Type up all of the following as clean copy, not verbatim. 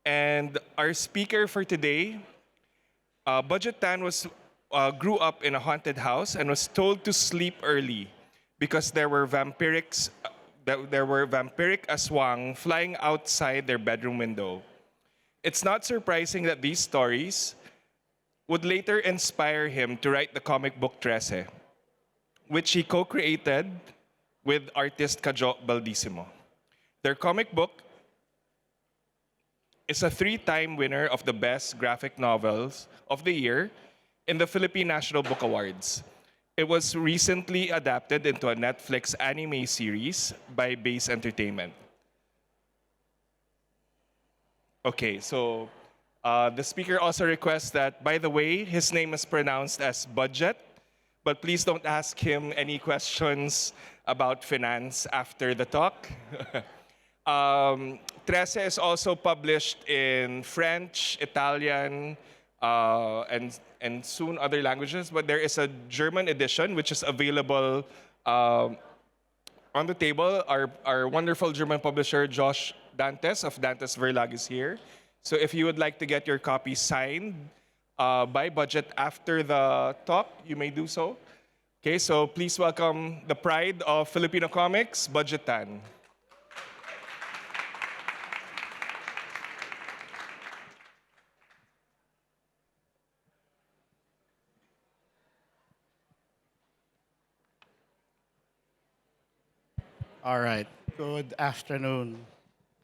And our speaker for today, Budjette Tan grew up in a haunted house and was told to sleep early because there were vampiric aswang flying outside their bedroom window. It's not surprising that these stories would later inspire him to write the comic book Trese, which he co-created with artist Kajo Baldissimo. Their comic book is a three-time winner of the Best Graphic Novels of the Year in the Philippine National Book Awards. It was recently adapted into a Netflix anime series by Base Entertainment. Okay, so the speaker also requests that, by the way, his name is pronounced as Budget, but please don't ask him any questions about finance after the talk. Trese is also published in French, Italian, and soon other languages, but there is a German edition which is available on the table. Our wonderful German publisher, Josh Dantes of Dantes Verlag is here. So if you would like to get your copy signed by Budget after the talk, you may do so. Okay, so please welcome the pride of Filipino comics, Budjette Tan. All right. Good afternoon.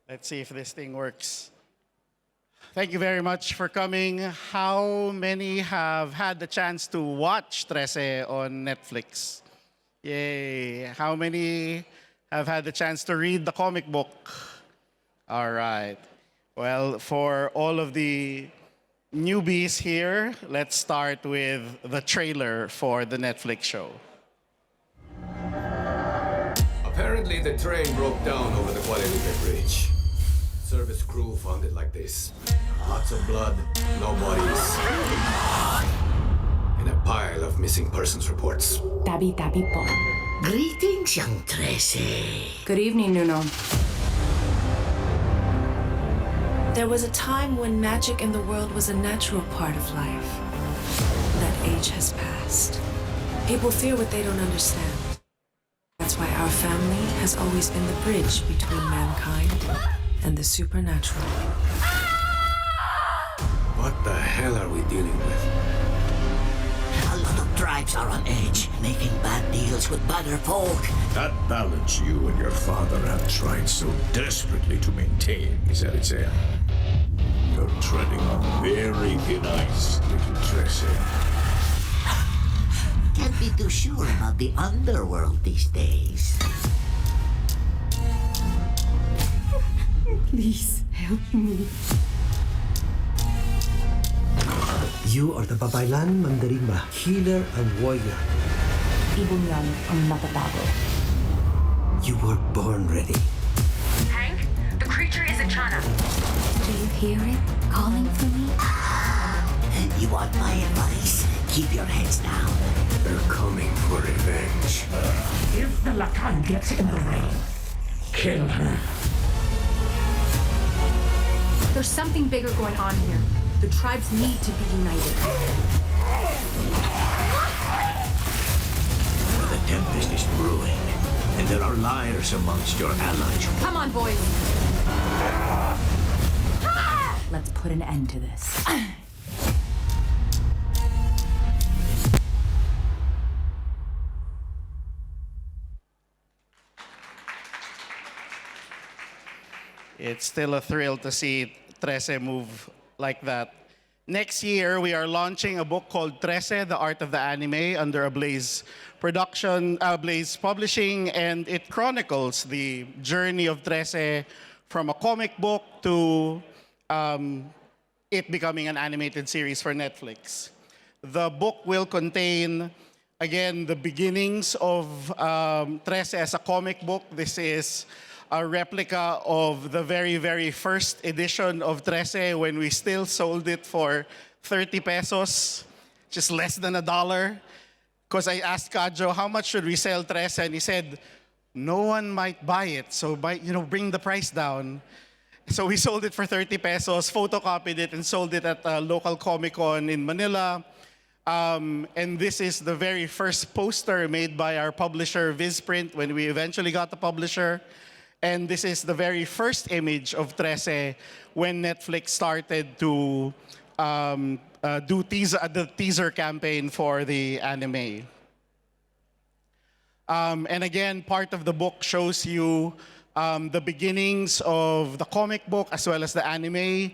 Let's see if this thing works. Thank you very much for coming. How many have had the chance to watch Trese on Netflix? Yay. How many have had the chance to read the comic book? All right. Well, for all of the newbies here, let's start with the trailer for the Netflix show. Apparently the train broke down over the Guadalupe Bridge. Service crew found it like this. Lots of blood, no bodies. And a pile of missing persons reports. Tabi-tabi po. Greetings, young Trese. Good evening, Nuno. There was a time when magic in the world was a natural part of life. That age has passed. People fear what they don't understand. That's why our family has always been the bridge between mankind and the supernatural. What the hell are we dealing with? A lot of tribes are on edge, making bad deals with badder folk. That balance you and your father have tried so desperately to maintain is at its end. You're treading on very thin ice, little Trese. Can't be too sure about the underworld these days. Please help me. You are the Babaylan Mandarimba, healer and warrior. Ibon yan ang matatago. You were born ready. Hank, the creature is a Chana. Do you hear it calling for me? You want my advice? Keep your heads down. They're coming for revenge. If the Lakan gets in the way, kill her. There's something bigger going on here. The tribes need to be united. The tempest is brewing, and there are liars amongst your allies. Come on, boys. Let's put an end to this. It's still a thrill to see Trese move like that. Next year, we are launching a book called Trese, The Art of the Anime, under a Blaze Publishing, and it chronicles the journey of Trese from a comic book to it becoming an animated series for Netflix. The book will contain, again, the beginnings of Trese as a comic book. This is a replica of the very, very first edition of Trese when we still sold it for 30 pesos, just less than $1. Because I asked Kajo, how much should we sell Trese? And he said, no one might buy it, so bring the price down. So we sold it for 30 pesos, photocopied it, and sold it at a local Comic-Con in Manila. And this is the very first poster made by our publisher, Vizprint, when we eventually got the publisher. And this is the very first image of Trese when Netflix started to do the teaser campaign for the Animé. And again, part of the book shows you the beginnings of the comic book as well as the anime.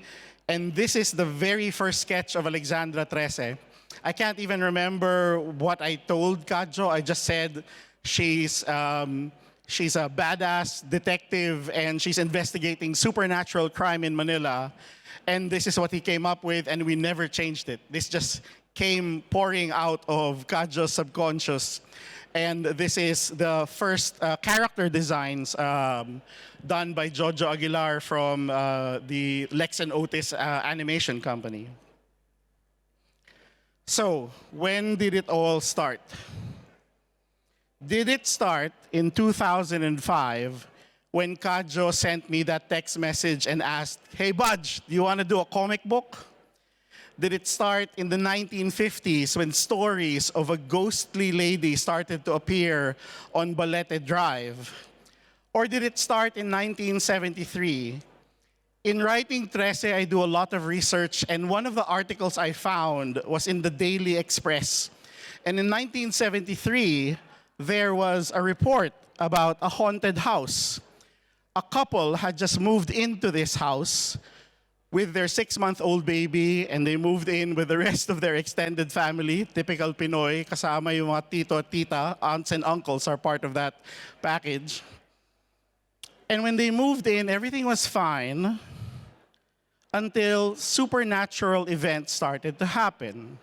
And this is the very first sketch of Alexandra Trese. I can't even remember what I told Kadjo. I just said she's a badass detective and she's investigating supernatural crime in Manila. And this is what he came up with, and we never changed it. This just came pouring out of Kadjo's subconscious. And this is the first character designs done by Jojo Aguilar from the Lex and Otis animation company. So, when did it all start? Did it start in 2005 when Kadjo sent me that text message and asked, "Hey Budge, do you want to do a comic book?" Did it start in the 1950s when stories of a ghostly lady started to appear on Balete Drive? Or did it start in 1973? In writing Trese, I do a lot of research, and one of the articles I found was in the Daily Express. And in 1973, there was a report about a haunted house. A couple had just moved into this house with their 6-month-old baby, and they moved in with the rest of their extended family, typical Pinoy, kasama yung mga tito at tita, aunts and uncles are part of that package. And when they moved in, everything was fine until supernatural events started to happen.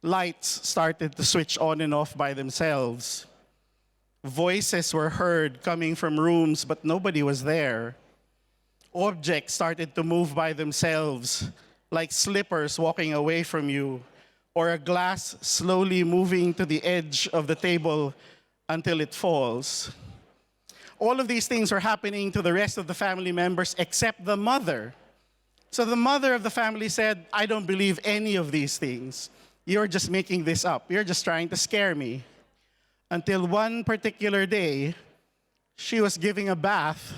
Lights started to switch on and off by themselves. Voices were heard coming from rooms, but nobody was there. Objects started to move by themselves, like slippers walking away from you, or a glass slowly moving to the edge of the table until it falls. All of these things were happening to the rest of the family members except the mother. So the mother of the family said, "I don't believe any of these things. You're just making this up. You're just trying to scare me." Until one particular day, she was giving a bath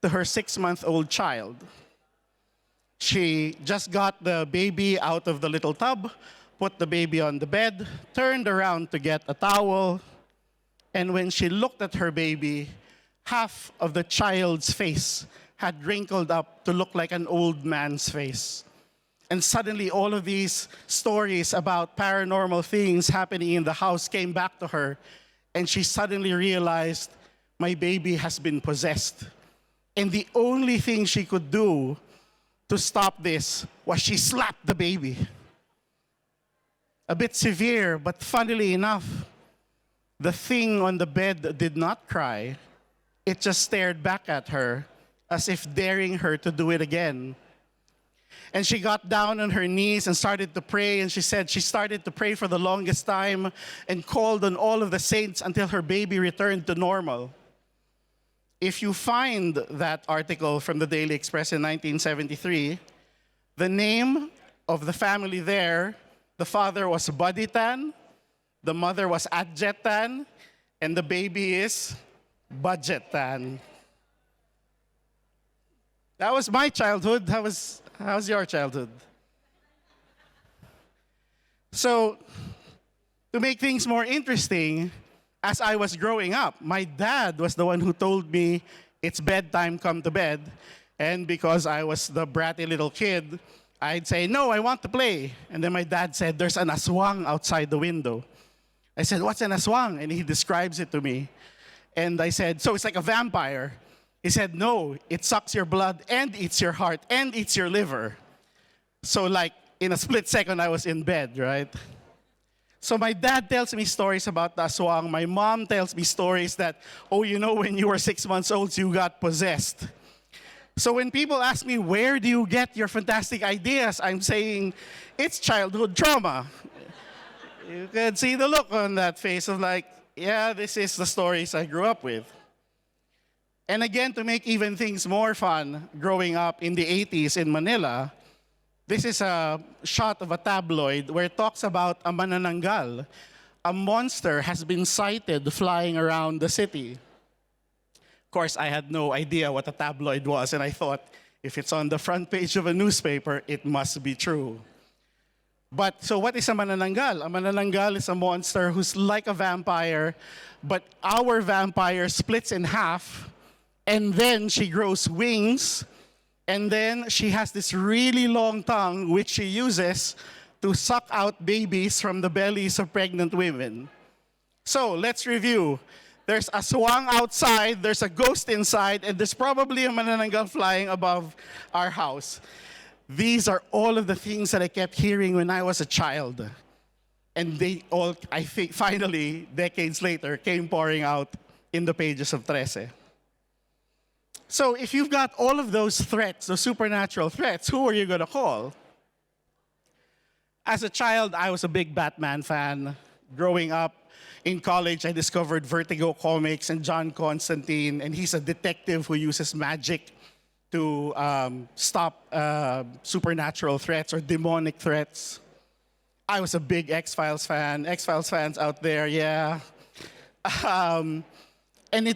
to her 6-month-old child. She just got the baby out of the little tub, put the baby on the bed, turned around to get a towel, and when she looked at her baby, half of the child's face had wrinkled up to look like an old man's face. And suddenly all of these stories about paranormal things happening in the house came back to her, and she suddenly realized, my baby has been possessed. And the only thing she could do to stop this was she slapped the baby. A bit severe, but funnily enough, the thing on the bed did not cry. It just stared back at her as if daring her to do it again. And she got down on her knees and started to pray, and she said she started to pray for the longest time and called on all of the saints until her baby returned to normal. If you find that article from the Daily Express in 1973, the name of the family there, the father was Budjette Tan, the mother was Budjette Tan, and the baby is Budjette Tan. That was my childhood. How's your childhood? So, to make things more interesting, as I was growing up, my dad was the one who told me, "It's bedtime, come to bed." And because I was the bratty little kid, I'd say, "No, I want to play." And then my dad said, "There's an aswang outside the window." I said, "What's an aswang?" And he describes it to me. And I said, "So it's like a vampire." He said, "No, it sucks your blood and eats your heart and eats your liver." So like in a split second, I was in bed, right? So my dad tells me stories about the aswang. My mom tells me stories that, "Oh, you know, when you were 6 months old, you got possessed." So when people ask me, "Where do you get your fantastic ideas?" I'm saying, it's childhood trauma. You can see the look on that face of like, yeah, this is the stories I grew up with. And again, to make even things more fun, growing up in the 80s in Manila, this is a shot of a tabloid where it talks about a manananggal. A monster has been sighted flying around the city. Of course, I had no idea what a tabloid was, and I thought, if it's on the front page of a newspaper, it must be true. But so what is a manananggal? A manananggal is a monster who's like a vampire, but our vampire splits in half, and then she grows wings, and then she has this really long tongue which she uses to suck out babies from the bellies of pregnant women. So let's review. There's a swang outside, there's a ghost inside, and there's probably a manananggal flying above our house. These are all of the things that I kept hearing when I was a child. And they all, I think, finally, decades later, came pouring out in the pages of Trese. So if you've got all of those threats, those supernatural threats, who are you going to call? As a child, I was a big Batman fan. Growing up in college, I discovered Vertigo Comics and John Constantine, and he's a detective who uses magic to stop supernatural threats or demonic threats. I was a big X-Files fan. X-Files fans out there, yeah. And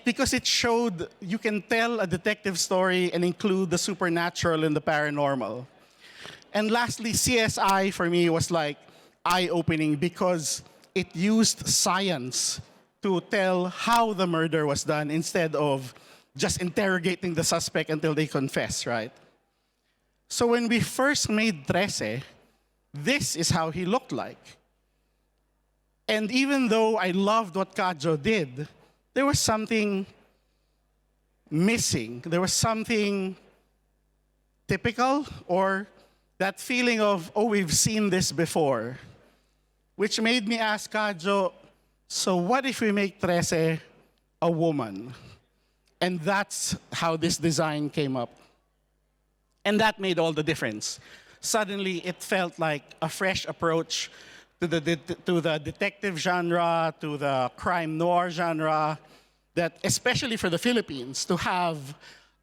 because it showed you can tell a detective story and include the supernatural and the paranormal. And lastly, CSI for me was like eye-opening because it used science to tell how the murder was done instead of just interrogating the suspect until they confess, right? So when we first made Trese, this is how he looked like. And even though I loved what Kadjo did, there was something missing. There was something typical, or that feeling of, oh, we've seen this before, which made me ask Kadjo, so what if we make Trese a woman? And that's how this design came up. And that made all the difference. Suddenly, it felt like a fresh approach to the detective genre, to the crime noir genre, that especially for the Philippines, to have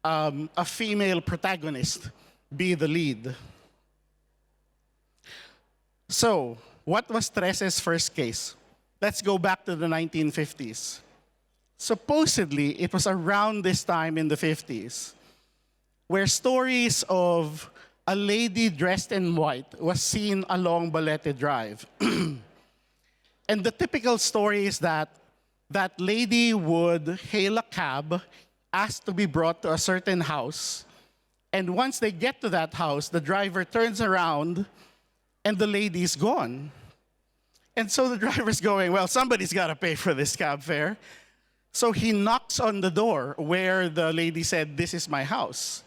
a female protagonist be the lead. So, what was Trese's first case? Let's go back to the 1950s. Supposedly, it was around this time in the 50s where stories of a lady dressed in white was seen along Budjette Drive. And the typical story is that that lady would hail a cab, ask to be brought to a certain house, and once they get to that house, the driver turns around and the lady's gone. And so the driver's going, well, somebody's got to pay for this cab fare. So he knocks on the door where the lady said, this is my house.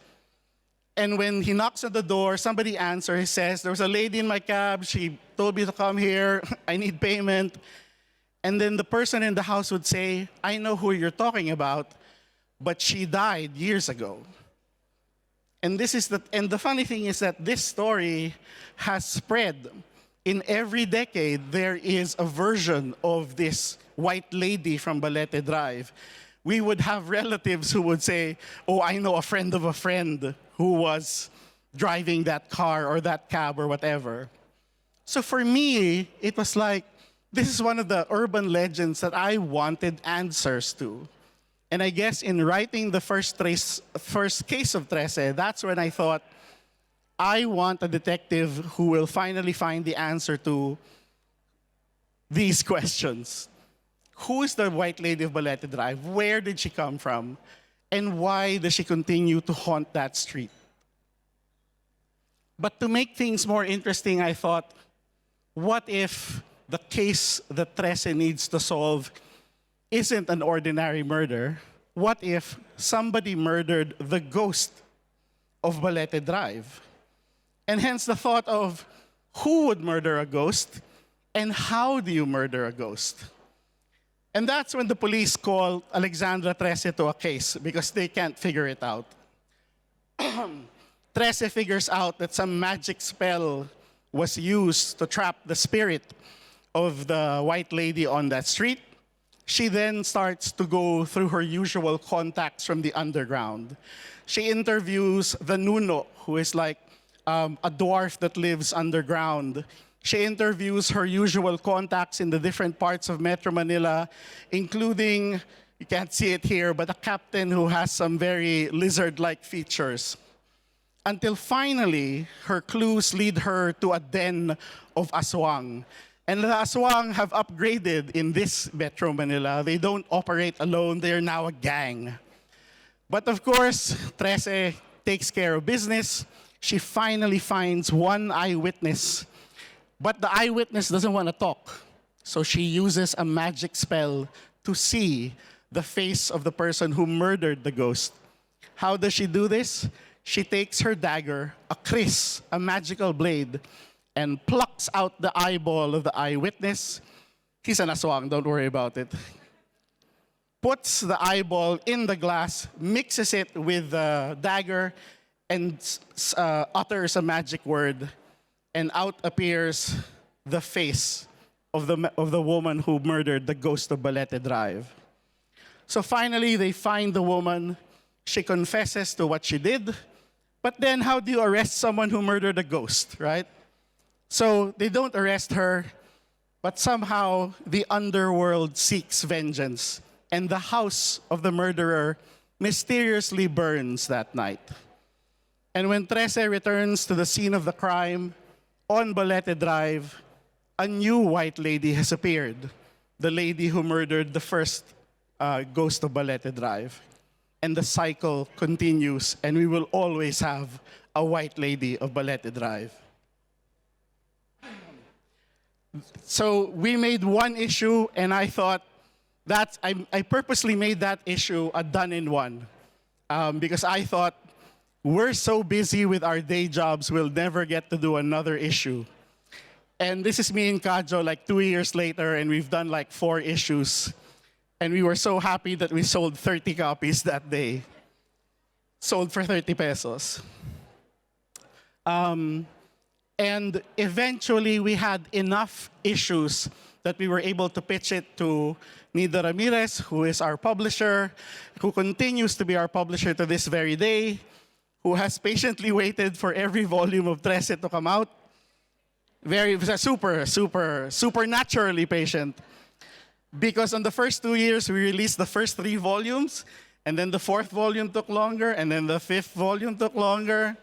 And when he knocks on the door, somebody answers. He says, there was a lady in my cab. She told me to come here. I need payment. And then the person in the house would say, I know who you're talking about, but she died years ago. And the funny thing is that this story has spread. In every decade, there is a version of this white lady from Budjette Drive. We would have relatives who would say, oh, I know a friend of a friend who was driving that car or that cab or whatever. So for me, it was like, this is one of the urban legends that I wanted answers to. And I guess in writing the first case of Trese, that's when I thought, I want a detective who will finally find the answer to these questions. Who is the white lady of Budjette Drive? Where did she come from? And why does she continue to haunt that street? But to make things more interesting, I thought, what if the case that Trese needs to solve isn't an ordinary murder? What if somebody murdered the ghost of Budjette Drive? And hence the thought of who would murder a ghost and how do you murder a ghost? And that's when the police call Alexandra Trese to a case because they can't figure it out. Trese figures out that some magic spell was used to trap the spirit of the white lady on that street. she then starts to go through her usual contacts from the underground. She interviews the Nuno, who is like a dwarf that lives underground. She interviews her usual contacts in the different parts of Metro Manila, including, you can't see it here, but a captain who has some very lizard-like features. Until finally, her clues lead her to a den of aswang. And the aswang have upgraded in this Metro Manila. They don't operate alone, they are now a gang. But of course, Trese takes care of business. She finally finds one eyewitness. But the eyewitness doesn't want to talk. So she uses a magic spell to see the face of the person who murdered the ghost. How does she do this? She takes her dagger, a kris, a magical blade, and plucks out the eyeball of the eyewitness. He's an aswang, don't worry about it. Puts the eyeball in the glass, mixes it with the dagger, and utters a magic word, and out appears the face of the woman who murdered the ghost of Budjette Drive. So finally, they find the woman. She confesses to what she did. But then how do you arrest someone who murdered a ghost, right? So they don't arrest her, but somehow the underworld seeks vengeance, and the house of the murderer mysteriously burns that night. And when Trese returns to the scene of the crime on Budjette Drive, a new white lady has appeared, the lady who murdered the first ghost of Budjette Drive. And the cycle continues, and we will always have a white lady of Budjette Drive. So we made one issue, and I thought that I purposely made that issue a done-in-one, because I thought we're so busy with our day jobs, we'll never get to do another issue. And this is me and Kajo like 2 years later, and we've done like 4 issues. And we were so happy that we sold 30 copies that day. Sold for 30 pesos. And eventually we had enough issues that we were able to pitch it to Nida Ramirez, who is our publisher, who continues to be our publisher to this very day, who has patiently waited for every volume of Trese to come out. Supernaturally patient. Because on the first 2 years, we released the first 3 volumes, and then the 4th volume took longer, and then the 5th volume took longer.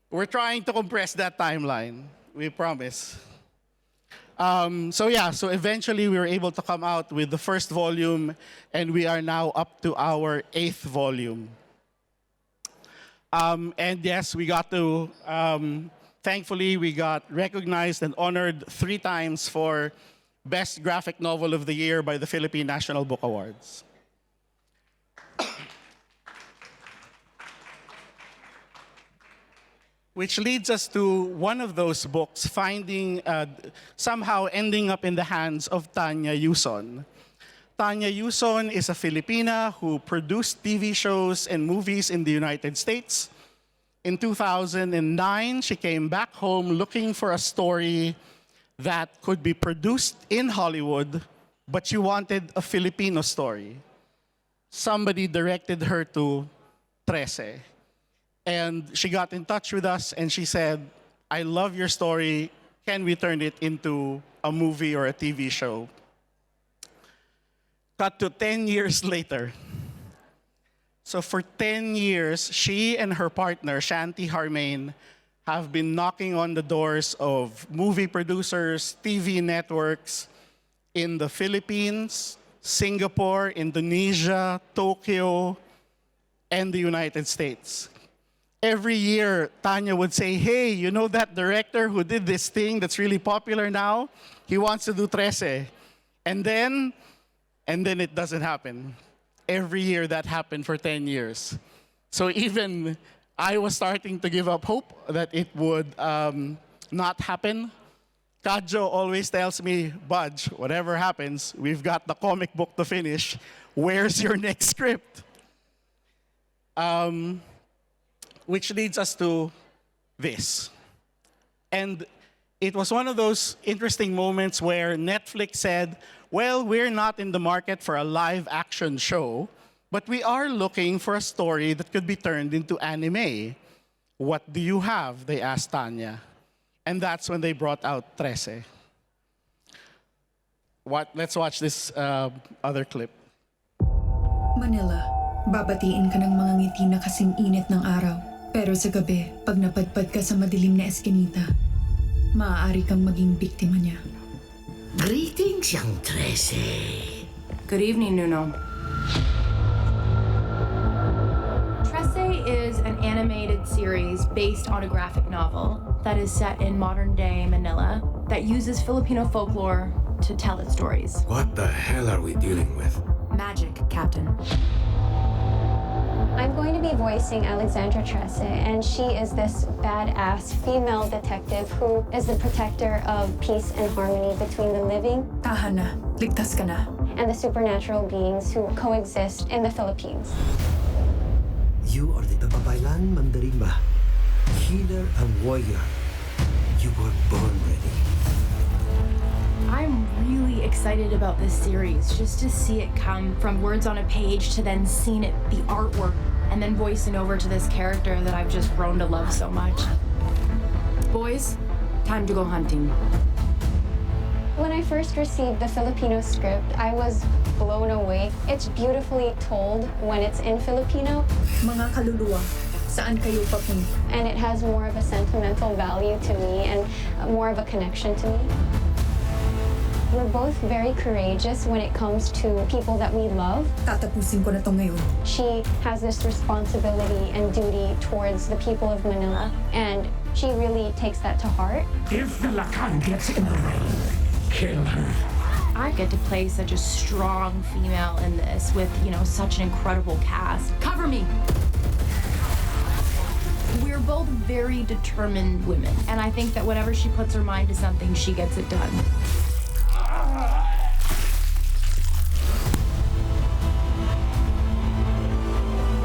We're trying to compress that timeline, we promise. So eventually we were able to come out with the first volume, and we are now up to our 8th volume. And yes, we got to, thankfully, we got recognized and honored 3 times for Best Graphic Novel of the Year by the Philippine National Book Awards. Which leads us to one of those books somehow ending up in the hands of Tanya Yuson. Tanya Yuson is a Filipina who produced TV shows and movies in the United States. In 2009, she came back home looking for a story that could be produced in Hollywood, but she wanted a Filipino story. Somebody directed her to Trese. And she got in touch with us and she said, I love your story. Can we turn it into a movie or a TV show? Cut to 10 years later. So for 10 years, she and her partner, Shanti Harmain, have been knocking on the doors of movie producers, TV networks in the Philippines, Singapore, Indonesia, Tokyo, and the United States. Every year, Tanya would say, hey, you know that director who did this thing that's really popular now? He wants to do Trese. And then it doesn't happen. Every year that happened for 10 years. So even I was starting to give up hope that it would not happen. Kajo always tells me, Budge, whatever happens, we've got the comic book to finish. Where's your next script? Which leads us to this. And it was one of those interesting moments where Netflix said, well, we're not in the market for a live action show, but we are looking for a story that could be turned into anime. What do you have? They asked Tanya. And that's when they brought out Trese. Let's watch this other clip. Manila, babatiin ka ng mga ngiti na kasing init ng araw. Pero sa gabi, pag napadpad ka sa madilim na eskinita, maaari kang maging biktima niya. Greetings, young Trese. Good evening, Nuno. Trese is an animated series based on a graphic novel that is set in modern-day Manila that uses Filipino folklore to tell its stories. What the hell are we dealing with? Magic, Captain. I'm going to be voicing Alexandra Trese, and she is this badass female detective who is the protector of peace and harmony between the living Tahan na, ligtas ka na. and the supernatural beings who coexist in the Philippines. You are the Babaylan Mandarimba, healer and warrior. You were born ready. I'm really excited about this series, just to see it come from words on a page to then seeing it, the artwork, and then voicing over to this character that I've just grown to love so much. Boys, time to go hunting. When I first received the Filipino script, I was blown away. It's beautifully told when it's in Filipino. Mga kaluluwa, saan kayo papunta? And it has more of a sentimental value to me and more of a connection to me. We're both very courageous when it comes to people that we love. Tatapusin ko na to ngayon. She has this responsibility and duty towards the people of Manila, and she really takes that to heart. If the Lakan gets in the rain, kill her. I get to play such a strong female in this with, such an incredible cast. Cover me! We're both very determined women, and I think that whenever she puts her mind to something, she gets it done.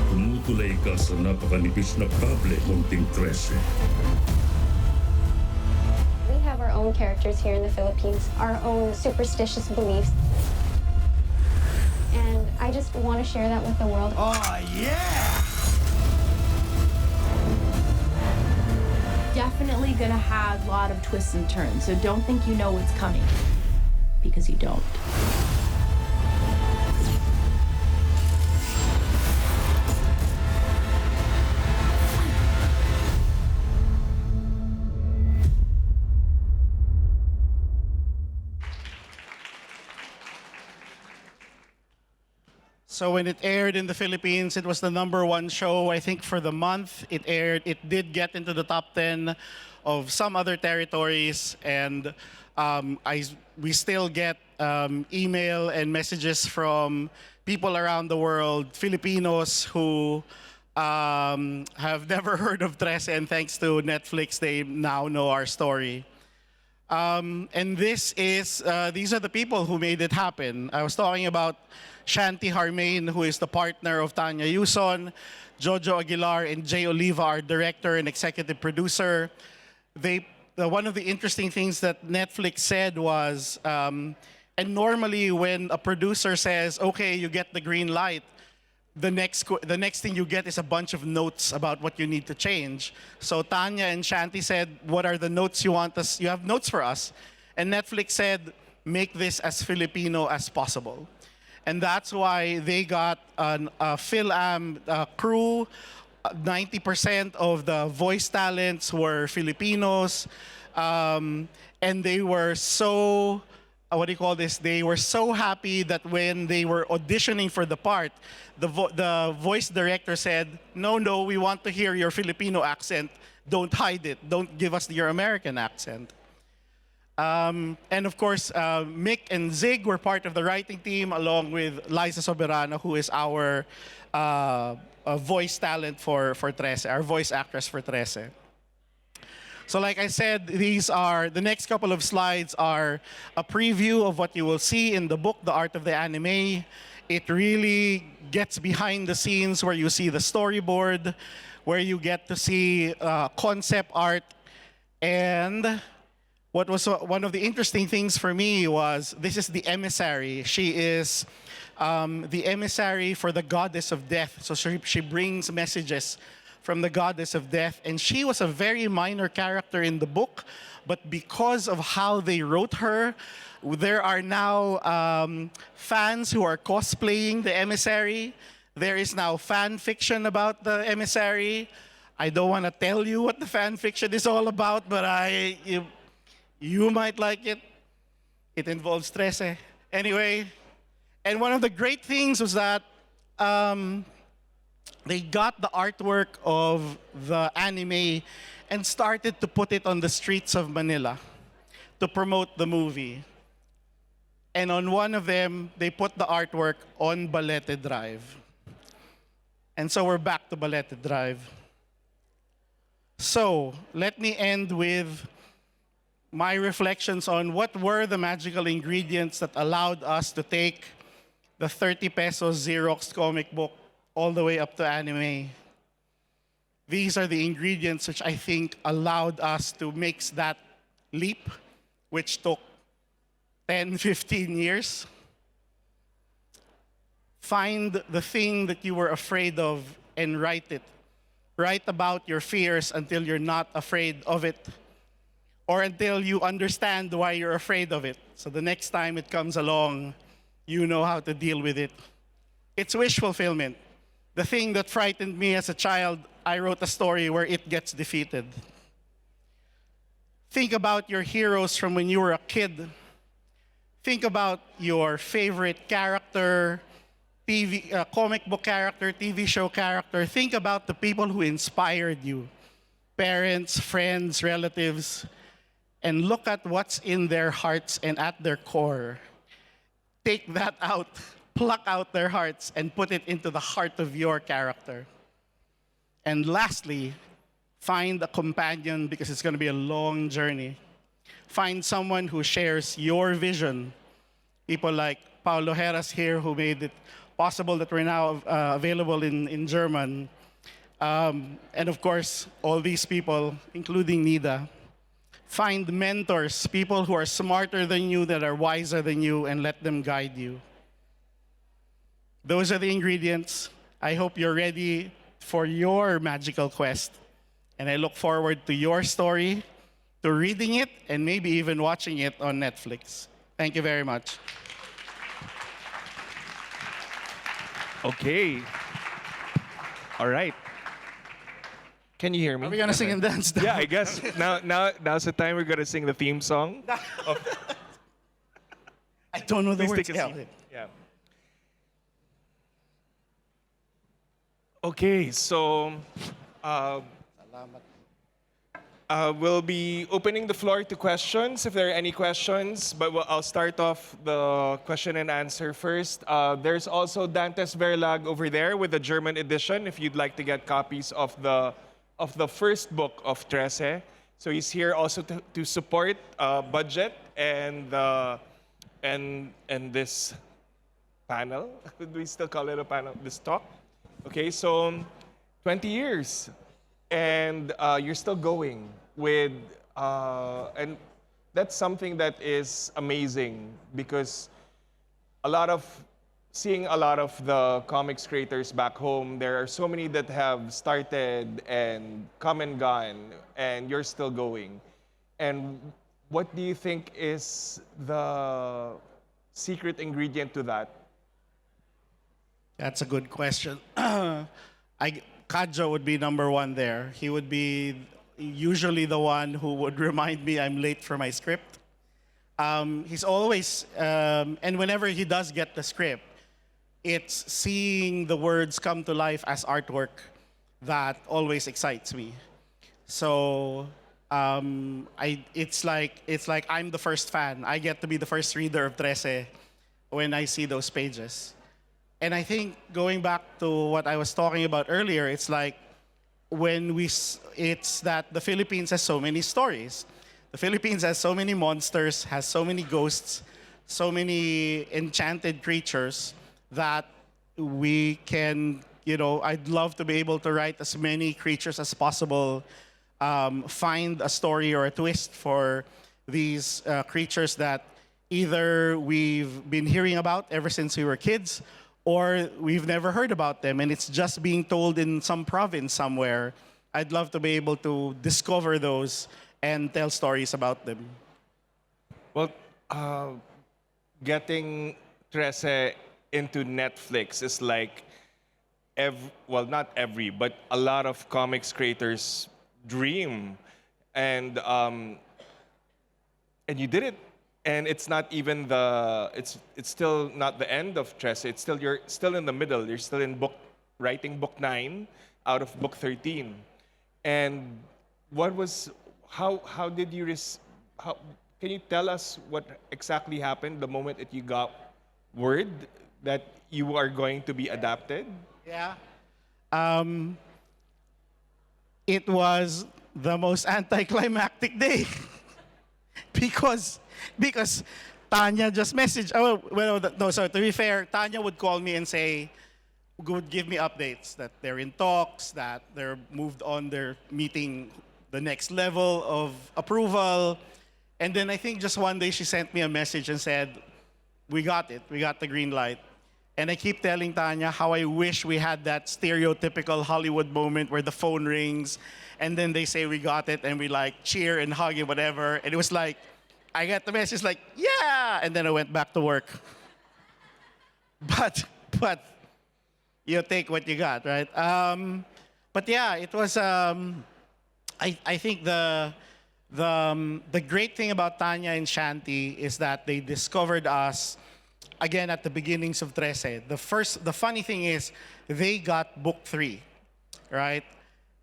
Tumutulay ka sa napakanipis na kable, munting Trese. We have our own characters here in the Philippines, our own superstitious beliefs. And I just want to share that with the world. Oh, yeah! Definitely gonna have a lot of twists and turns, so don't think you know what's coming, because you don't. So when it aired in the Philippines, it was the #1 show, I think, for the month. It did get into the top 10 of some other territories, and we still get email and messages from people around the world, Filipinos who have never heard of Trese, and thanks to Netflix, they now know our story. And these are the people who made it happen. I was talking about Shanti Harmain, who is the partner of Tanya Yuson, Jojo Aguilar, and Jay Oliva, our director and executive producer. One of the interesting things that Netflix said was, and normally when a producer says, okay, you get the green light, the next thing you get is a bunch of notes about what you need to change. So Tanya and Shanti said, what are the notes you want us? You have notes for us. And Netflix said, make this as Filipino as possible. And that's why they got a Phil-Am crew. 90% of the voice talents were Filipinos. And they were so, they were so happy that when they were auditioning for the part, the voice director said, no, we want to hear your Filipino accent. Don't hide it. Don't give us your American accent. And of course, Mick and Zig were part of the writing team, along with Liza Soberano, who is our voice talent for Trese, our voice actress for Trese. So like I said, the next couple of slides are a preview of what you will see in the book, The Art of the Anime. It really gets behind the scenes where you see the storyboard, where you get to see concept art, and what was one of the interesting things for me was this is the emissary. She is the emissary for the goddess of death. So she brings messages from the goddess of death. And she was a very minor character in the book, but because of how they wrote her, there are now fans who are cosplaying the emissary. There is now fan fiction about the emissary. I don't want to tell you what the fan fiction is all about, but you might like it. It involves Trese. Anyway, and one of the great things was that they got the artwork of the anime and started to put it on the streets of Manila to promote the movie. And on one of them, they put the artwork on Balete Drive. And so we're back to Balete Drive. So let me end with my reflections on what were the magical ingredients that allowed us to take the 30 pesos Xerox comic book all the way up to anime. These are the ingredients which I think allowed us to make that leap, which took 10, 15 years. Find the thing that you were afraid of and write it. Write about your fears until you're not afraid of it, or until you understand why you're afraid of it. So the next time it comes along, you know how to deal with it. It's wish fulfillment. The thing that frightened me as a child, I wrote a story where it gets defeated. Think about your heroes from when you were a kid. Think about your favorite character, comic book character, TV show character. Think about the people who inspired you. Parents, friends, relatives. And look at what's in their hearts and at their core. Take that out, pluck out their hearts, and put it into the heart of your character. And lastly, find a companion, because it's going to be a long journey. Find someone who shares your vision. People like Paolo Herras here, who made it possible that we're now available in German. And of course, all these people, including Nida. Find mentors, people who are smarter than you, that are wiser than you, and let them guide you. Those are the ingredients. I hope you're ready for your magical quest. And I look forward to your story, to reading it, and maybe even watching it on Netflix. Thank you very much. Okay. All right. Can you hear me? Are we gonna sing and dance now? Yeah, I guess now's the time we're gonna sing the theme song. I don't know the Please words. take a seat. Yeah. Okay, so we'll be opening the floor to questions if there are any questions, but I'll start off the question and answer first. There's also Dantes Verlag over there with the German edition if you'd like to get copies of the first book of Trese. So he's here also to support Budjette and this panel. Could we still call it a panel? This talk? Okay, so 20 years. And you're still going with, and that's something that is amazing because seeing a lot of the comics creators back home, there are so many that have started and come and gone, and you're still going. And what do you think is the secret ingredient to that? That's a good question. Kadjo would be number one there. He would be usually the one who would remind me I'm late for my script. He's always, and whenever he does get the script, it's seeing the words come to life as artwork that always excites me. So it's like I'm the first fan. I get to be the first reader of Trese when I see those pages. And I think going back to what I was talking about earlier, it's like it's that the Philippines has so many stories. The Philippines has so many monsters, has so many ghosts, so many enchanted creatures that we can, I'd love to be able to write as many creatures as possible, find a story or a twist for these creatures that either we've been hearing about ever since we were kids, or we've never heard about them, and it's just being told in some province somewhere. I'd love to be able to discover those and tell stories about them. Well, getting Trese into Netflix is like not every, but a lot of comics creators' dream, and you did it. And it's not even it's still not the end of Trese. You're still in the middle. You're still in writing book 9 out of book 13. And how did you can you tell us what exactly happened the moment that you got word that you are going to be adapted? Yeah. It was the most anticlimactic day because Tanya just messaged. To be fair, Tanya would call me and would give me updates that they're in talks, that they're moved on, they're meeting the next level of approval. And then I think just one day she sent me a message and said, we got it, we got the green light. And I keep telling Tanya how I wish we had that stereotypical Hollywood moment where the phone rings and then they say we got it and we like cheer and hug and whatever. And it was like, I got the message like, yeah! And then I went back to work. But you take what you got, right? But yeah, it was, I think the great thing about Tanya and Shanti is that they discovered us again at the beginnings of Trese. The funny thing is they got book 3, right?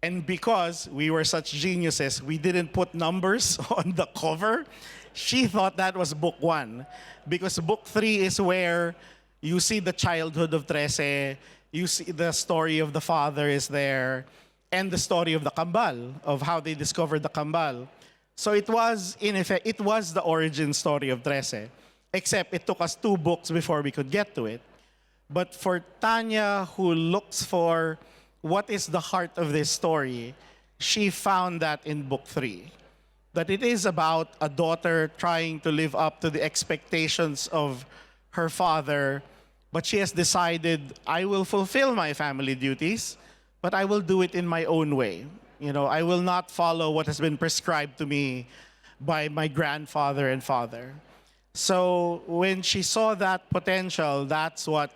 And because we were such geniuses, we didn't put numbers on the cover. She thought that was book 1 because book 3 is where you see the childhood of Trese, you see the story of the father is there, and the story of the Kambal, of how they discovered the Kambal. So it was, in effect, it was the origin story of Trese, except it took us 2 books before we could get to it. But for Tanya, who looks for what is the heart of this story, she found that in book 3. That it is about a daughter trying to live up to the expectations of her father, but she has decided, I will fulfill my family duties, but I will do it in my own way. You know, I will not follow what has been prescribed to me by my grandfather and father. So when she saw that potential, that's what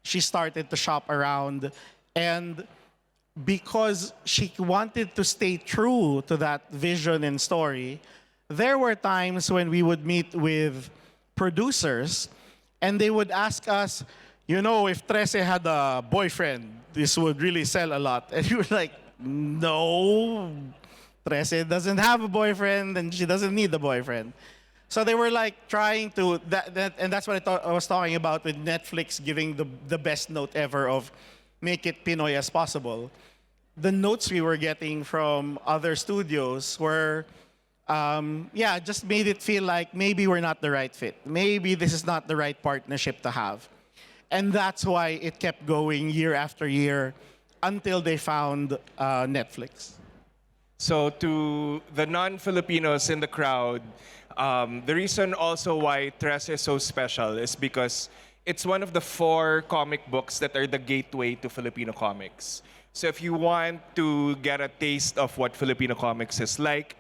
she started to shop around. And because she wanted to stay true to that vision and story, there were times when we would meet with producers and they would ask us, you know, if Trese had a boyfriend, this would really sell a lot. And we were like, no, Trese doesn't have a boyfriend and she doesn't need a boyfriend. So they were like trying to, and that's what I was talking about with Netflix giving the best note ever of make it Pinoy as possible. The notes we were getting from other studios were, just made it feel like maybe we're not the right fit. Maybe this is not the right partnership to have. And that's why it kept going year after year until they found Netflix. So to the non-Filipinos in the crowd, the reason also why Trese is so special is because it's one of the 4 comic books that are the gateway to Filipino comics. So if you want to get a taste of what Filipino comics is like,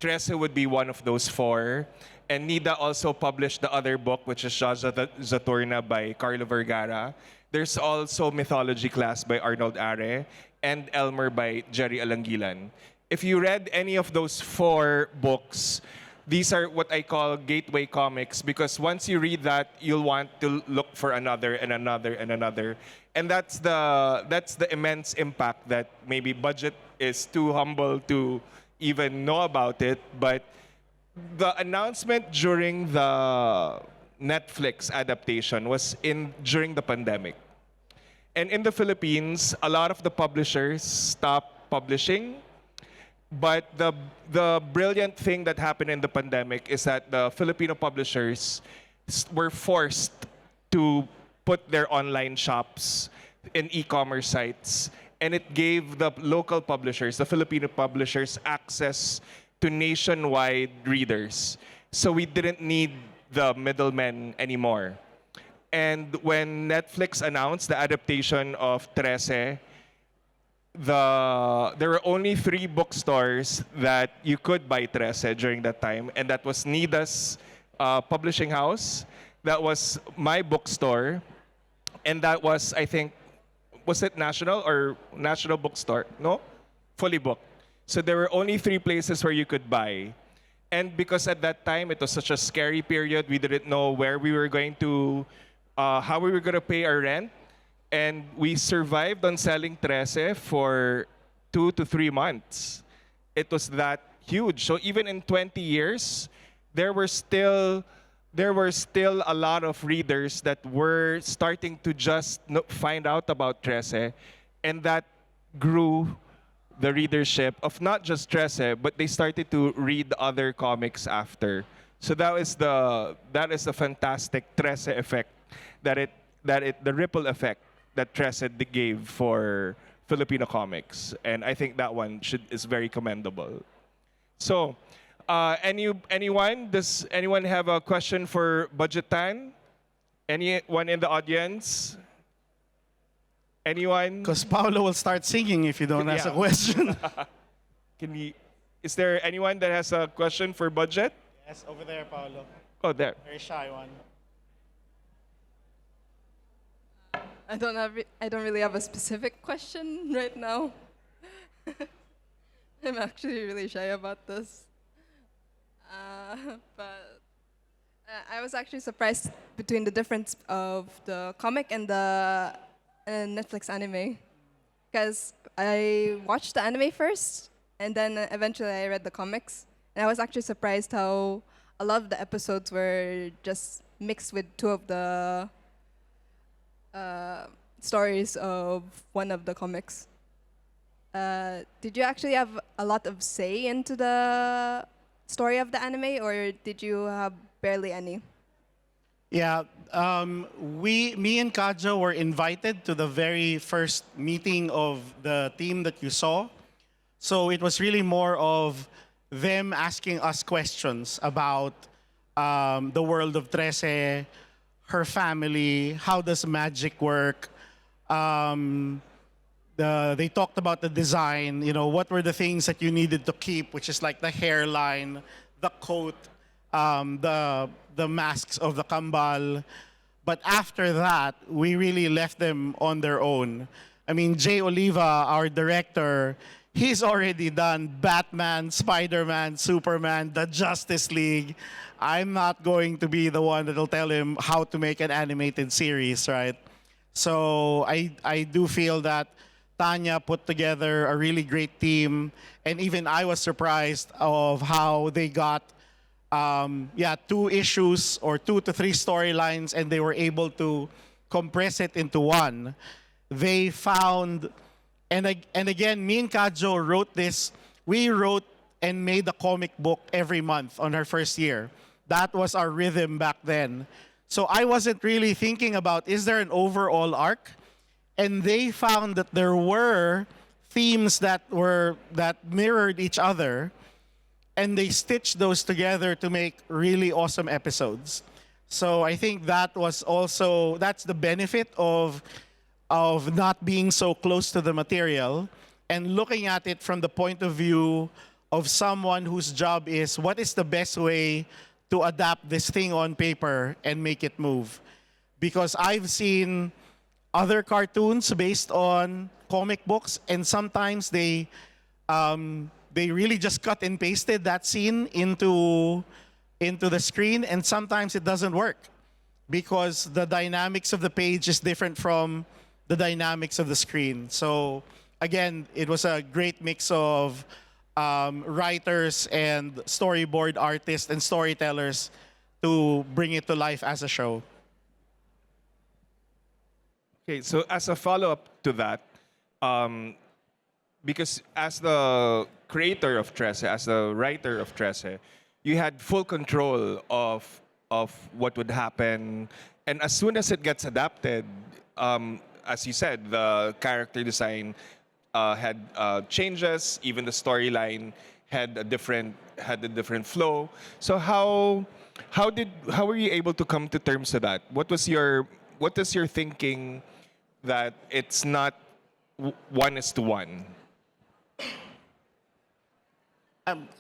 Trese would be one of those 4. And Nida also published the other book, which is Jaja Zaturna by Carlo Vergara. There's also Mythology Class by Arnold Are and Elmer by Jerry Alangilan. If you read any of those 4 books, these are what I call gateway comics because once you read that, you'll want to look for another and another and another. And that's the immense impact that maybe Budjette is too humble to even know about it. But the announcement during the Netflix adaptation was during the pandemic. And in the Philippines, a lot of the publishers stopped publishing. But the brilliant thing that happened in the pandemic is that the Filipino publishers were forced to put their online shops in e-commerce sites. And it gave the local publishers, the Filipino publishers, access to nationwide readers. So we didn't need the middlemen anymore. And when Netflix announced the adaptation of Trese, there were only 3 bookstores that you could buy Trese during that time, and that was Nida's publishing house, that was my bookstore, and that was, I think, was it National or National Bookstore? No? Fully booked. So there were only 3 places where you could buy. And because at that time it was such a scary period, we didn't know where we were going to, how we were going to pay our rent. And we survived on selling Trese for 2 to 3 months. It was that huge. So even in 20 years, there were still a lot of readers that were starting to just find out about Trese, and that grew the readership of not just Trese, but they started to read other comics after. So that is the fantastic Trese effect, the ripple effect that Trese gave for Filipino comics, and I think that one is very commendable. So, anyone? Does anyone have a question for Budjette Tan? Anyone in the audience? Anyone? Because Paolo will start singing if you don't ask a Yeah. question. Is there anyone that has a question for Budjette? Yes, over there, Paolo. Oh, there. Very shy one. I don't really have a specific question right now. I'm actually really shy about this. But I was actually surprised between the difference of the comic and the Netflix anime. Because I watched the anime first, and then eventually I read the comics. And I was actually surprised how a lot of the episodes were just mixed with 2 of the stories of one of the comics. Did you actually have a lot of say into the story of the anime, or did you have barely any? Yeah, me and Kajo were invited to the very first meeting of the team that you saw. So it was really more of them asking us questions about the world of Trese, her family, how does magic work. They talked about the design, what were the things that you needed to keep, which is like the hairline, the coat, the masks of the kambal. But after that, we really left them on their own. I mean, Jay Oliva, our director, he's already done Batman, Spider-Man, Superman, the Justice League. I'm not going to be the one that'll tell him how to make an animated series, right? So I do feel that Tanya put together a really great team, and even I was surprised of how they got 2 issues or 2 to 3 storylines, and they were able to compress it into one. They found, and again, me and Kajo wrote this. We wrote and made a comic book every month on our first year. That was our rhythm back then. So I wasn't really thinking about, is there an overall arc? And they found that there were themes that mirrored each other, and they stitched those together to make really awesome episodes. So I think that's the benefit of not being so close to the material and looking at it from the point of view of someone whose job is, what is the best way to adapt this thing on paper and make it move? Because I've seen other cartoons based on comic books, and sometimes they really just cut and pasted that scene into the screen, and sometimes it doesn't work because the dynamics of the page is different from the dynamics of the screen. So again, it was a great mix of writers and storyboard artists and storytellers to bring it to life as a show. Okay, so as a follow-up to that, because as the creator of Trese, as the writer of Trese, you had full control of what would happen, and as soon as it gets adapted, as you said, the character design had changes, even the storyline had a different flow. So how were you able to come to terms with that? What is your thinking that it's not 1:1?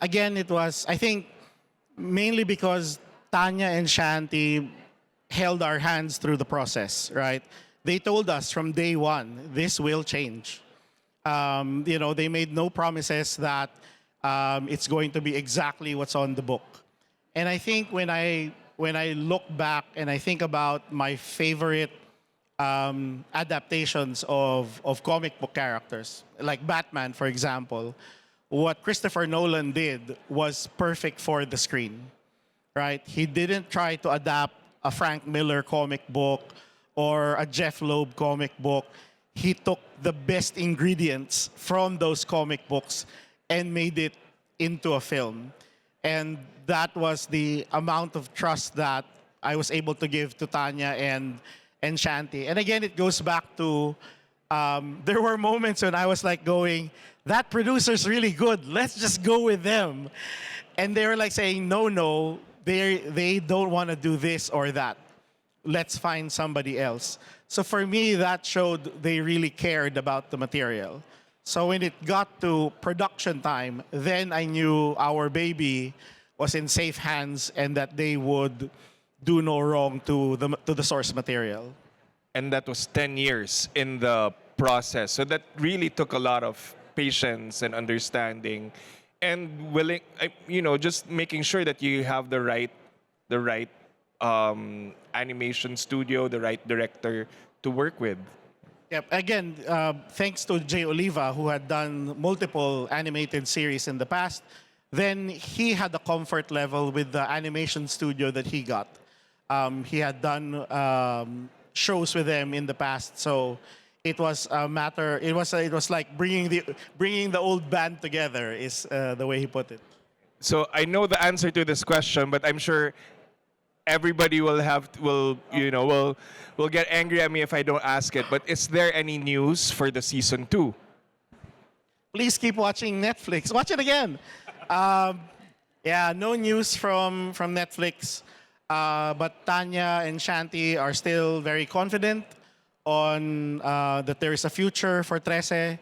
Again, it was, I think, mainly because Tanya and Shanti held our hands through the process, right? They told us from day one, this will change. They made no promises that it's going to be exactly what's on the book. And I think when I look back and I think about my favorite adaptations of comic book characters, like Batman, for example, what Christopher Nolan did was perfect for the screen, right? He didn't try to adapt a Frank Miller comic book or a Jeff Loeb comic book. He took the best ingredients from those comic books and made it into a film. And that was the amount of trust that I was able to give to Tanya and Shanti. And again, it goes back to, there were moments when I was like going, that producer's really good, let's just go with them. And they were like saying, no, they don't want to do this or that. Let's find somebody else. So for me, that showed they really cared about the material. So when it got to production time, then I knew our baby was in safe hands and that they would do no wrong to the source material. And that was 10 years in the process. So that really took a lot of patience and understanding and just making sure that you have the right animation studio, the right director to work with. Yep. Again, thanks to Jay Oliva, who had done multiple animated series in the past, then he had the comfort level with the animation studio that he got. He had done shows with them in the past, so it was a matter. It was like bringing the old band together, is the way he put it. So I know the answer to this question, but I'm sure everybody will get angry at me if I don't ask it. But is there any news for the season 2? Please keep watching Netflix. Watch it again. No news from Netflix. But Tanya and Shanti are still very confident on that there is a future for Trese.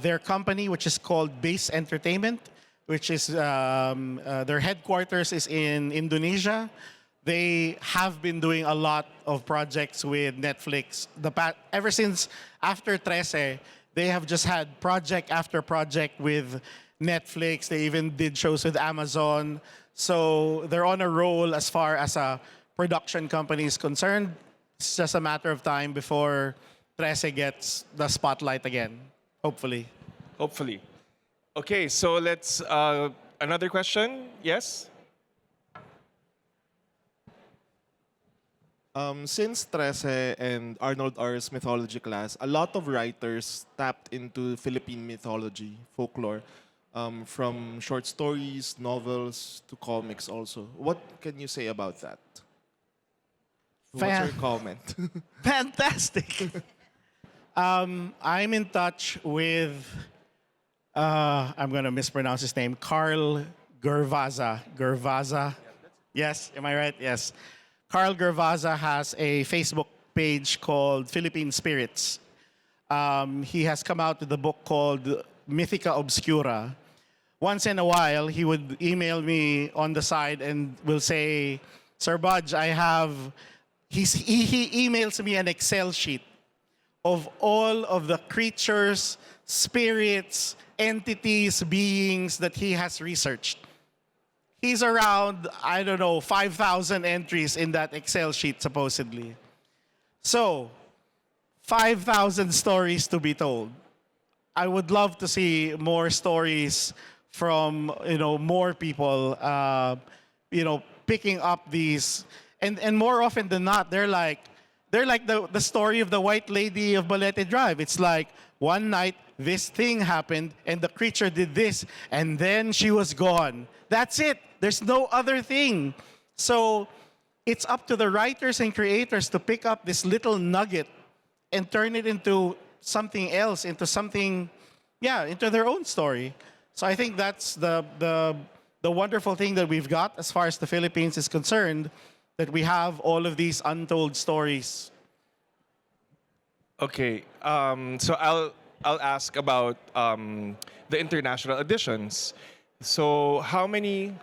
Their company, which is called Base Entertainment, which is their headquarters is in Indonesia. They have been doing a lot of projects with Netflix. Ever since after Trese, they have just had project after project with Netflix. They even did shows with Amazon. So they're on a roll as far as a production company is concerned. It's just a matter of time before Trese gets the spotlight again, hopefully. Hopefully. Okay, so let's, another question? Yes? Since Trese and Arnold R's mythology class, a lot of writers tapped into Philippine mythology, folklore, from short stories, novels, to comics also. What can you say about that? What's your comment? Fantastic. I'm in touch with, I'm going to mispronounce his name, Carl Gervaza. Gervaza? Yes, am I right? Yes. Carl Gervaza has a Facebook page called Philippine Spirits. He has come out with a book called Mythica Obscura. Once in a while, he would email me on the side and will say, Sir Budge, he emails me an Excel sheet of all of the creatures, spirits, entities, beings that he has researched. He's around, 5,000 entries in that Excel sheet, supposedly. So, 5,000 stories to be told. I would love to see more stories from, more people, picking up these. And more often than not, they're like the story of the White Lady of Balete Drive. It's like, one night, this thing happened, and the creature did this, and then she was gone. That's it. There's no other thing. So it's up to the writers and creators to pick up this little nugget and turn it into something else, into their own story. So I think that's the wonderful thing that we've got as far as the Philippines is concerned, that we have all of these untold stories. Okay, so I'll ask about the international editions. So how many?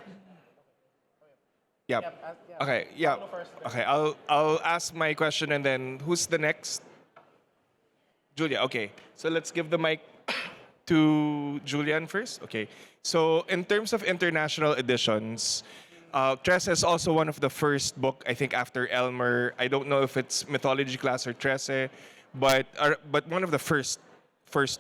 Yeah. Okay. Yeah. Okay. I'll ask my question and then who's the next? Julia. Okay. So let's give the mic to Julian first. Okay. So in terms of international editions, Trese is also one of the first book, I think, after Elmer. I don't know if it's Mythology Class or Trese, but one of the first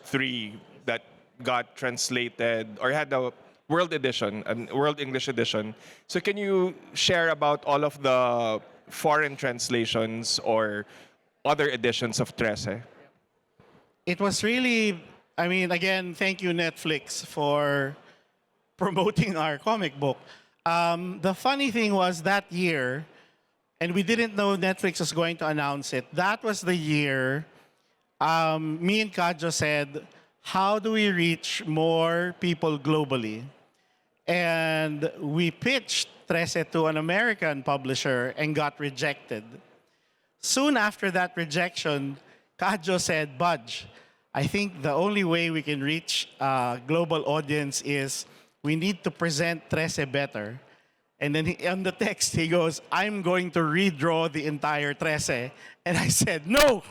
three that got translated or had a world edition, a world English edition. So can you share about all of the foreign translations or other editions of Trese? It was really, I mean, again, thank you, Netflix, for promoting our comic book. The funny thing was that year, and we didn't know Netflix was going to announce it, that was the year me and Kadjo said, how do we reach more people globally? And we pitched Trese to an American publisher and got rejected. Soon after that rejection, Kadjo said, Budge, I think the only way we can reach a global audience is we need to present Trese better. And then on the text, he goes, I'm going to redraw the entire Trese. And I said, no.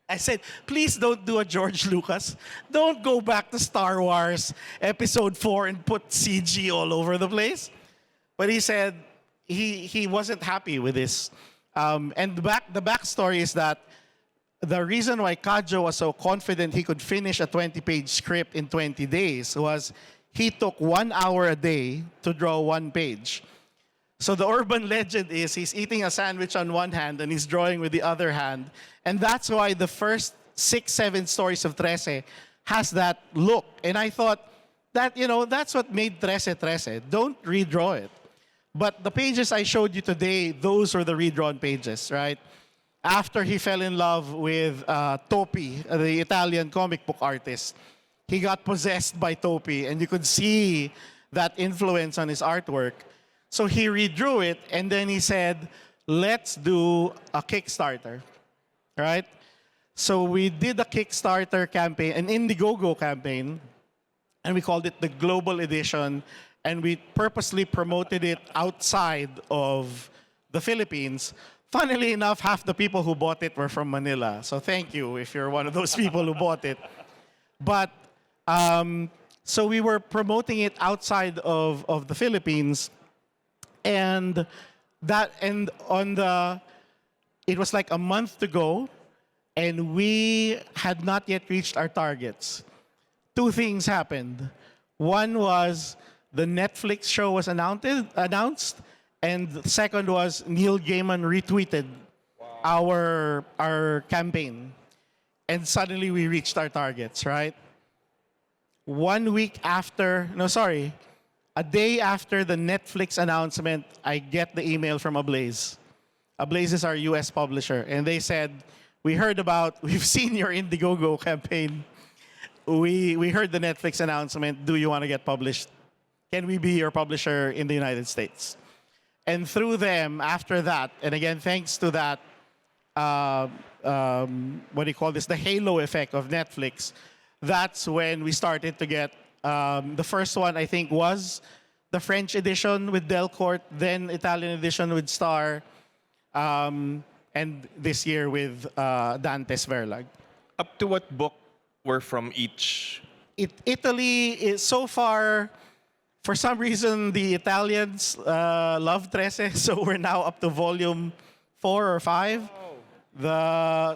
I said, please don't do a George Lucas. Don't go back to Star Wars Episode 4 and put CG all over the place. But he said he wasn't happy with this. And the backstory is that the reason why Kadjo was so confident he could finish a 20-page script in 20 days was he took 1 hour a day to draw 1 page. So the urban legend is he's eating a sandwich on one hand and he's drawing with the other hand. And that's why the first 6, 7 stories of Trese has that look. And I thought that, that's what made Trese Trese. Don't redraw it. But the pages I showed you today, those were the redrawn pages, right? After he fell in love with Topi, the Italian comic book artist, he got possessed by Topi, and you could see that influence on his artwork. So he redrew it, and then he said, let's do a Kickstarter, right? So we did a Kickstarter campaign, an Indiegogo campaign, and we called it the Global Edition, and we purposely promoted it outside of the Philippines. Funnily enough, half the people who bought it were from Manila. So thank you if you're one of those people who bought it. But so we were promoting it outside of the Philippines, and it was like a month to go, and we had not yet reached our targets. 2 things happened. One was the Netflix show was announced, and the second was Neil Gaiman retweeted our campaign, and suddenly we reached our targets, right? A day after the Netflix announcement, I get the email from Ablaze. Ablaze is our US publisher, and they said, we've seen your Indiegogo campaign. We heard the Netflix announcement. Do you want to get published? Can we be your publisher in the United States? And through them, after that, and again, thanks to that, the halo effect of Netflix, that's when we started to get, the first one, I think, was the French edition with Delcourt, then Italian edition with Star, and this year with Dante's Verlag. Up to what book were from each? Italy is so far, for some reason, the Italians love Trese, so we're now up to volume 4 or 5.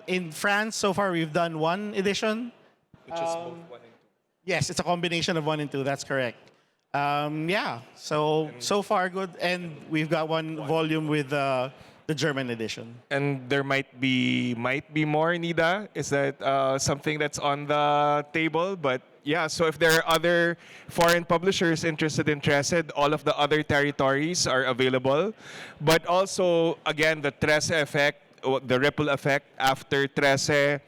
In France, so far, we've done 1 edition. Which is both 1 and 2. Yes, it's a combination of 1 and 2, that's correct. So far good. And we've got 1 volume with the German edition. And there might be more, Nida? Is that something that's on the table? But yeah, so if there are other foreign publishers interested in Trese, all of the other territories are available. But also, again, the Trese effect, the ripple effect after Trese,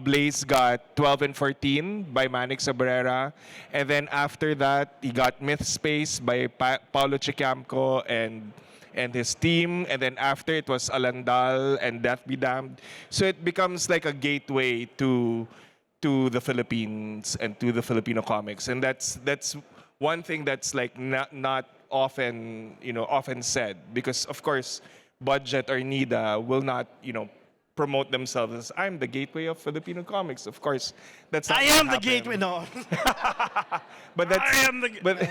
Blaze got 12 and 14 by Manix Cabrera. And then after that, he got Myth Space by Paolo Chicamco and his team. And then after it was Alandal and Death Be Damned. So it becomes like a gateway to the Philippines and to the Filipino comics. And that's one thing that's like not often, often said, because of course Budjette or Nida will not, promote themselves as I'm the gateway of Filipino comics. Of course, that's not I gonna am the happen. gateway. No. But that's I am the.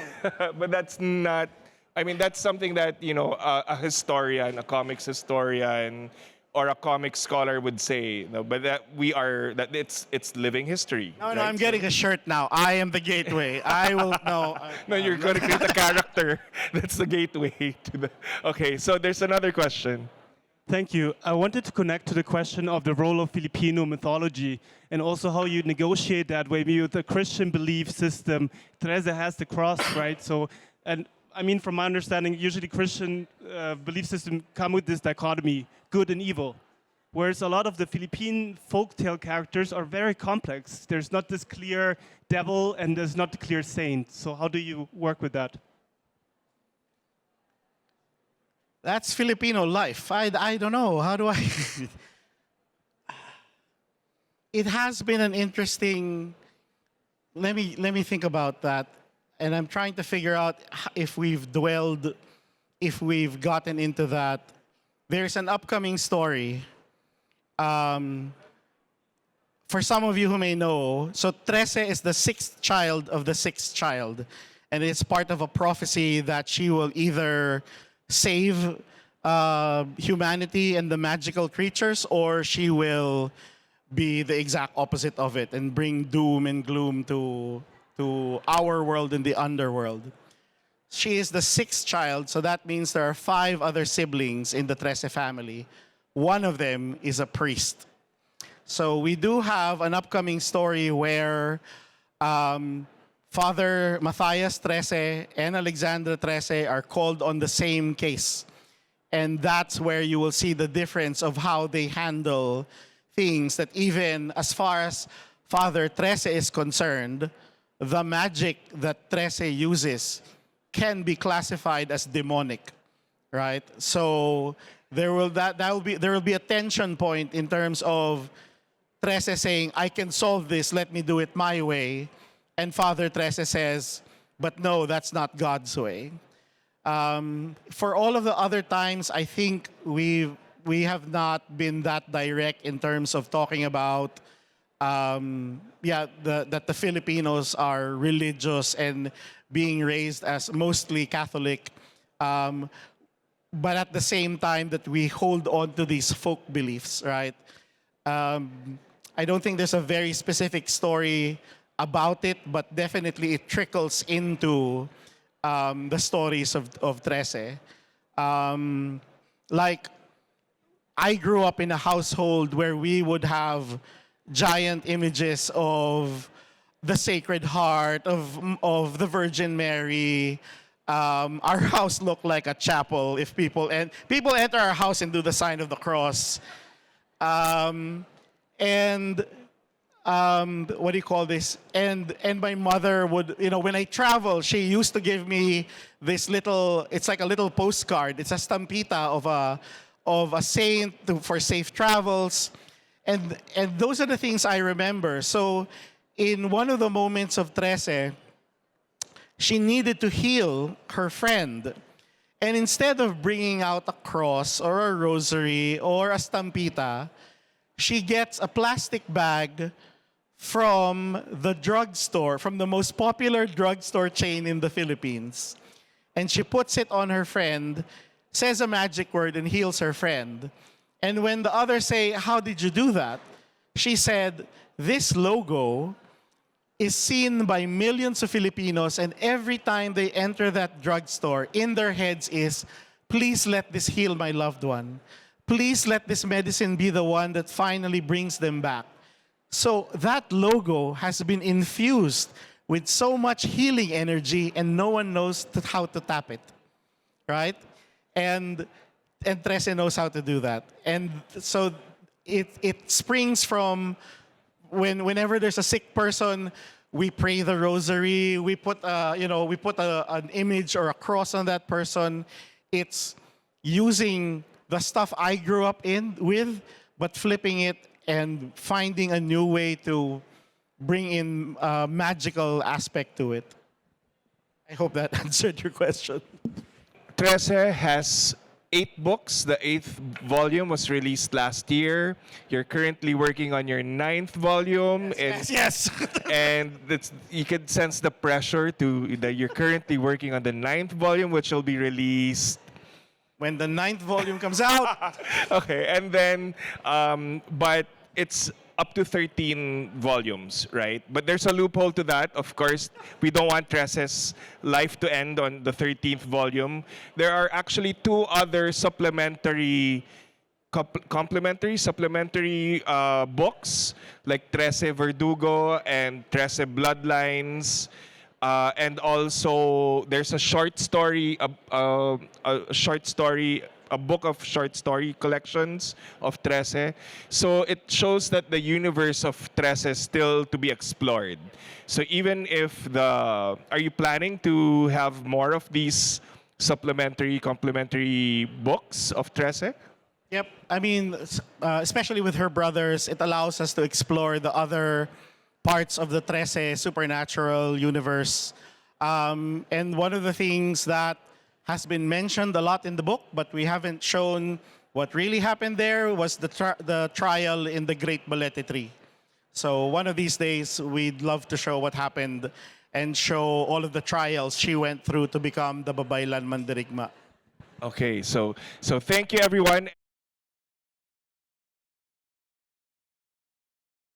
but that's not. I mean, that's something that a historian, a comics historian, or a comic scholar would say. But that it's living history. No, right? I'm getting a shirt now. I am the gateway. I will no. No, you're going to create a character that's the gateway to the. Okay, so there's another question. Thank you. I wanted to connect to the question of the role of Filipino mythology and also how you negotiate that way with the Christian belief system. Trese has the cross, right? So, and I mean, from my understanding, usually Christian belief system come with this dichotomy, good and evil. Whereas a lot of the Philippine folktale characters are very complex. There's not this clear devil and there's not the clear saint. So how do you work with that? That's Filipino life. I don't know. How do I? It has been an interesting. Let me think about that, and I'm trying to figure out if we've gotten into that. There's an upcoming story. For some of you who may know, so Trese is the sixth child of the sixth child, and it's part of a prophecy that she will either save humanity and the magical creatures, or she will be the exact opposite of it and bring doom and gloom to our world and the underworld. She is the sixth child, so that means there are 5 other siblings in the Trese family. One of them is a priest. So we do have an upcoming story where Father Matthias Trese and Alexandra Trese are called on the same case. And that's where you will see the difference of how they handle things, that even as far as Father Trese is concerned, the magic that Trese uses can be classified as demonic, right? So there will be a tension point in terms of Trese saying, I can solve this, let me do it my way. And Father Trese says, but no, that's not God's way. For all of the other times, I think we have not been that direct in terms of talking about that the Filipinos are religious and being raised as mostly Catholic, but at the same time that we hold on to these folk beliefs, right? I don't think there's a very specific story about it, but definitely it trickles into the stories of Trese. Like, I grew up in a household where we would have giant images of the Sacred Heart, of the Virgin Mary. Our house looked like a chapel. If people enter our house and do the sign of the cross. What do you call this? And my mother would, when I travel, she used to give me this little, it's like a little postcard. It's a stampita of a saint for safe travels. And those are the things I remember. So in one of the moments of Trese, she needed to heal her friend. And instead of bringing out a cross or a rosary or a stampita, she gets a plastic bag from the drugstore, from the most popular drugstore chain in the Philippines. And she puts it on her friend, says a magic word, and heals her friend. And when the others say, how did you do that? She said, this logo is seen by millions of Filipinos, and every time they enter that drugstore, in their heads is, please let this heal my loved one. Please let this medicine be the one that finally brings them back. So that logo has been infused with so much healing energy, and no one knows how to tap it, right? And Trese knows how to do that. And so it springs from whenever there's a sick person, we pray the rosary. We put an image or a cross on that person. It's using the stuff I grew up with, but flipping it and finding a new way to bring in a magical aspect to it. I hope that answered your question. Trese has 8 books. The 8th volume was released last year. You're currently working on your 9th volume. Yes. And you can sense the pressure that you're currently working on the 9th volume, which will be released when the 9th volume comes out. Okay, and then, but it's up to 13 volumes, right? But there's a loophole to that. Of course, we don't want Trese's life to end on the 13th volume. There are actually 2 other supplementary books, like Trese Verdugo and Trese Bloodlines. And also, there's a short story, a book of short story collections of Trese. So it shows that the universe of Trese is still to be explored. So even if are you planning to have more of these complementary books of Trese? Yep. I mean, especially with her brothers, it allows us to explore the other parts of the Trese supernatural universe. And one of the things that has been mentioned a lot in the book, but we haven't shown what really happened there, was the trial in the Great Balete Tree. So one of these days, we'd love to show what happened and show all of the trials she went through to become the Babaylan Mandirigma. Okay, so thank you, everyone.